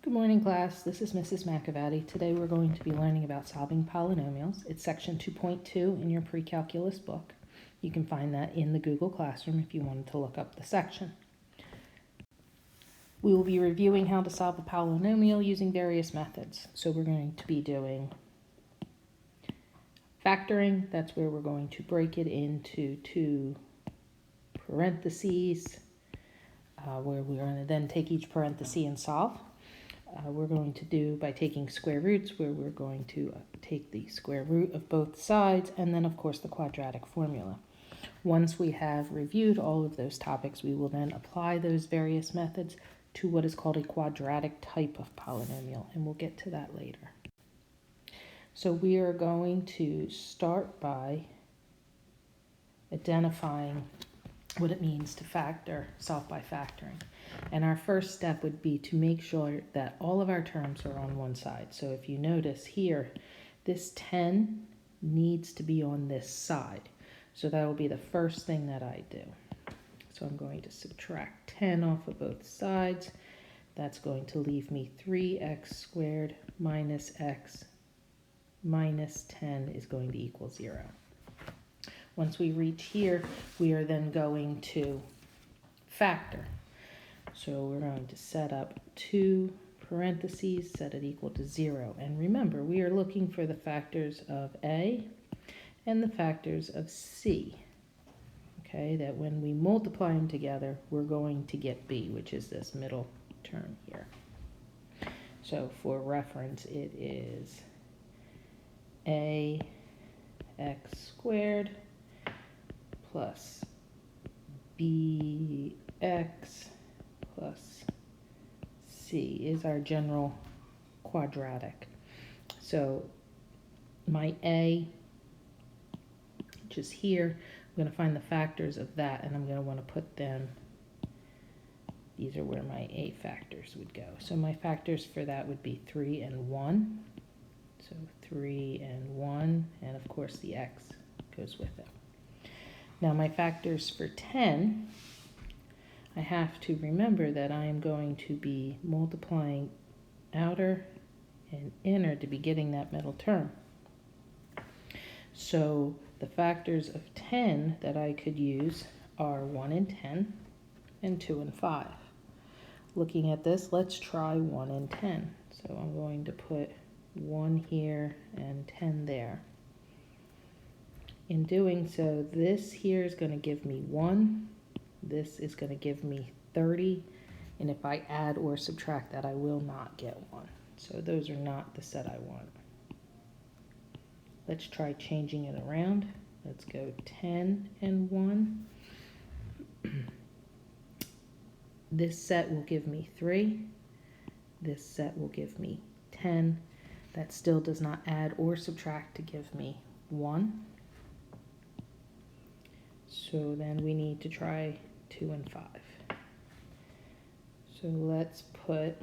Good morning, class. This is Mrs. McAvatti. Today we're going to be learning about solving polynomials. It's section 2.2 in your pre-calculus book. You can find that in the Google Classroom if you wanted to look up the section. We will be reviewing how to solve a polynomial using various methods. So we're going to be doing factoring. That's where we're going to break it into two parentheses, where we're going to then take each parenthesis and solve. We're going to do by taking square roots, where we're going to take the square root of both sides, and then of course the quadratic formula. Once we have reviewed all of those topics, we will then apply those various methods to what is called a quadratic type of polynomial, and we'll get to that later. So we are going to start by identifying what it means to solve by factoring. And our first step would be to make sure that all of our terms are on one side. So if you notice here, this 10 needs to be on this side. So that will be the first thing that I do. So I'm going to subtract 10 off of both sides. That's going to leave me 3x squared minus x minus 10 is going to equal 0. Once we reach here, we are then going to factor. So we're going to set up two parentheses, set it equal to 0. And remember, we are looking for the factors of A and the factors of C. Okay, that when we multiply them together, we're going to get B, which is this middle term here. So for reference, it is AX squared plus BX plus C is our general quadratic. So my A, which is here, I'm going to find the factors of that, and I'm going to want to put them, these are where my A factors would go. So my factors for that would be 3 and 1. So 3 and 1, and of course the X goes with it. Now my factors for 10, I have to remember that I am going to be multiplying outer and inner to be getting that middle term. So the factors of 10 that I could use are 1 and 10 and 2 and 5. Looking at this, let's try 1 and 10. So I'm going to put 1 here and 10 there. In doing so, this here is going to give me 1. This is going to give me 30. And if I add or subtract that, I will not get 1. So those are not the set I want. Let's try changing it around. Let's go 10 and 1. This set will give me 3. This set will give me 10. That still does not add or subtract to give me 1. So then we need to try 2 and 5. So let's put,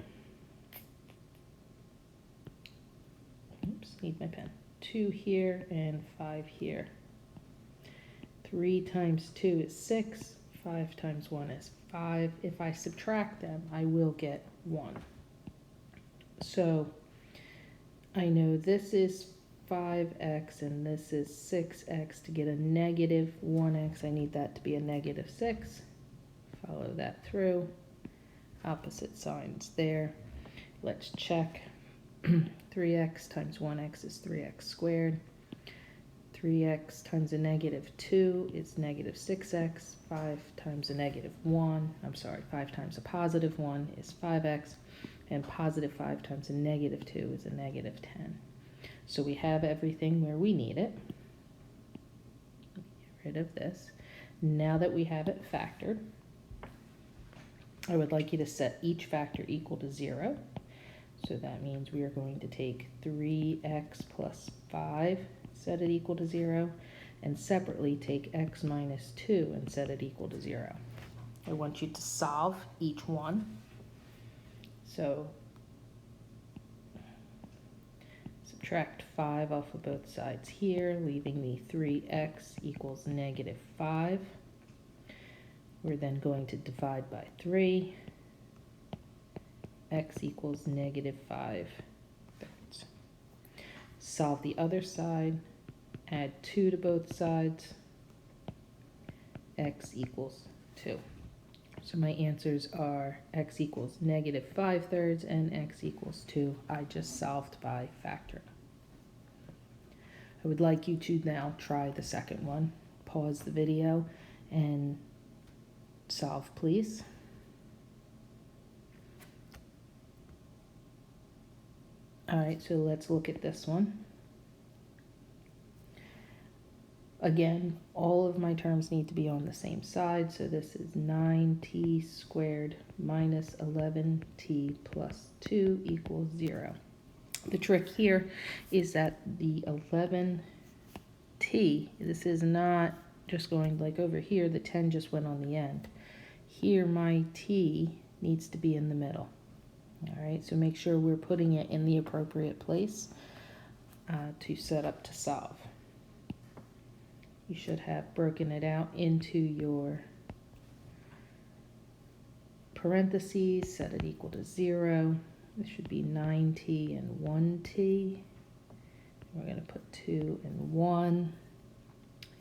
oops, need my pen, 2 here and 5 here. 3 times 2 is 6, 5 times 1 is 5. If I subtract them, I will get 1. So I know this is 5x and this is 6x. To get a negative 1x, I need that to be a negative 6. Follow that through. Opposite signs there. Let's check. 3x times 1x is 3x squared. 3x times a negative 2 is negative 6x. 5 times a negative 1, 5 times a positive 1 is 5x. And positive 5 times a negative 2 is a negative 10. So we have everything where we need it. Get rid of this. Now that we have it factored, I would like you to set each factor equal to 0. So that means we are going to take 3x plus 5, set it equal to 0, and separately take x minus 2 and set it equal to 0. I want you to solve each one. So subtract 5 off of both sides here, leaving me 3x equals negative 5. We're then going to divide by 3. x equals -5 thirds. Solve the other side, add 2 to both sides, x equals 2. So my answers are x equals -5 thirds and x equals 2. I just solved by factoring. I would like you to now try the second one. Pause the video and solve, please. All right, so let's look at this one. Again, all of my terms need to be on the same side, so this is 9t squared minus 11t plus 2 equals 0. The trick here is that the 11t, this is not just going like over here, the 10 just went on the end. Here my t needs to be in the middle. All right, so make sure we're putting it in the appropriate place to set up to solve. You should have broken it out into your parentheses, set it equal to 0. This should be 9t and 1t. We're going to put 2 and 1,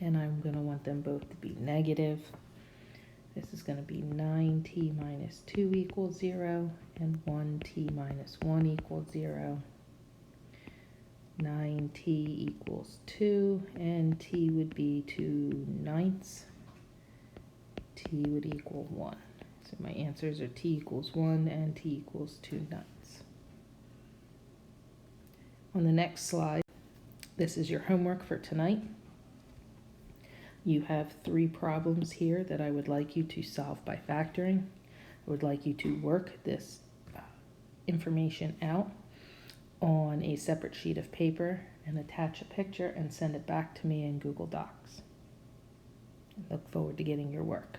and I'm going to want them both to be negative. This is going to be 9t minus 2 equals 0, and 1t minus 1 equals 0. 9t equals 2, and t would be 2/9. T would equal 1. So my answers are t equals 1 and t equals 2/9. On the next slide, this is your homework for tonight. You have 3 problems here that I would like you to solve by factoring. I would like you to work this information out on a separate sheet of paper and attach a picture and send it back to me in Google Docs. I look forward to getting your work.